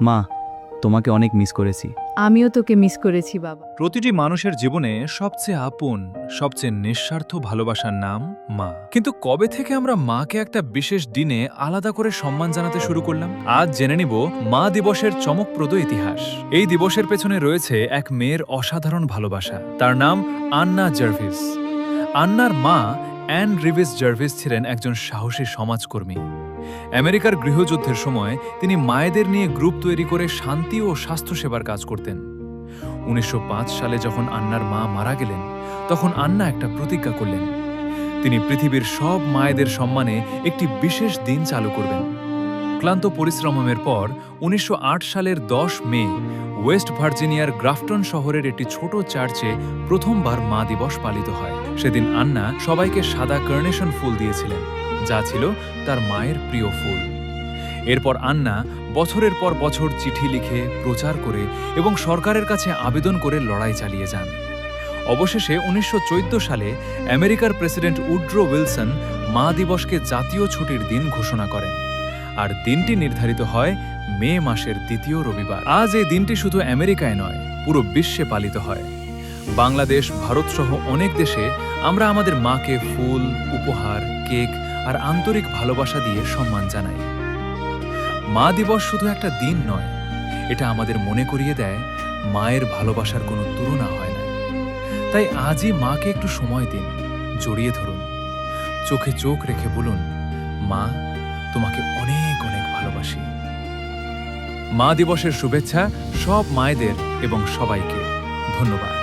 মা, তোমাকে অনেক মিস করেছি। আমিও তোকে মিস করেছি বাবা। প্রতিটি মানুষের জীবনে সবচেয়ে আপন, সবচেয়ে নিঃস্বার্থ ভালোবাসার নাম মা। কিন্তু কবে থেকে আমরা মাকে একটা বিশেষ দিনে আলাদা করে সম্মান জানাতে শুরু করলাম? আজ জেনে নিব মা দিবসের চমকপ্রদ ইতিহাস। এই দিবসের পেছনে রয়েছে এক মেয়ের অসাধারণ ভালোবাসা। তার নাম আন্না জার্ভিস। আন্নার মা অ্যান রিভিস জার্ভিস ছিলেন একজন সাহসী সমাজকর্মী। আমেরিকার গৃহযুদ্ধের সময় তিনি মায়েদের নিয়ে গ্রুপ তৈরি করে শান্তি ও স্বাস্থ্যসেবার কাজ করতেন। 1905 সালে যখন আন্নার মা মারা গেলেন, তখন আন্না একটা প্রতিজ্ঞা করলেন। তিনি পৃথিবীর সব মায়েদের সম্মানে একটি বিশেষ দিন চালু করবেন। ক্লান্ত পরিশ্রমের পর 1908 সালের 10 মে ওয়েস্ট ভার্জিনিয়ার গ্রাফটন শহরের একটি ছোট চার্চে প্রথমবার মা দিবস পালিত হয়। সেদিন আন্না সবাইকে সাদা কার্নেশন ফুল দিয়েছিলেন, যা ছিল তার মায়ের প্রিয় ফুল। এরপর আন্না বছরের পর বছর চিঠি লিখে, প্রচার করে এবং সরকারের কাছে আবেদন করে লড়াই চালিয়ে যান। অবশেষে 1914 সালে আমেরিকার প্রেসিডেন্ট উড্রো উইলসন মা দিবসকে জাতীয় ছুটির দিন ঘোষণা করেন, আর দিনটি নির্ধারিত হয় মে মাসের দ্বিতীয় রবিবার। আজ এই দিনটি শুধু আমেরিকায় নয়, পুরো বিশ্বে পালিত হয়। বাংলাদেশ, ভারতসহ অনেক দেশে আমরা আমাদের মাকে ফুল, উপহার, কেক আর আন্তরিক ভালোবাসা দিয়ে সম্মান জানাই। মা দিবস শুধু একটা দিন নয়, এটা আমাদের মনে করিয়ে দেয় মায়ের ভালোবাসার কোনো তুলনা হয় না। তাই আজই মাকে একটু সময় দিন, জড়িয়ে ধরুন, চোখে চোখ রেখে বলুন, মা, তোমাকে অনেক অনেক ভালোবাসি। মা দিবসের শুভেচ্ছা সব মায়েদের এবং সবাইকে। ধন্যবাদ।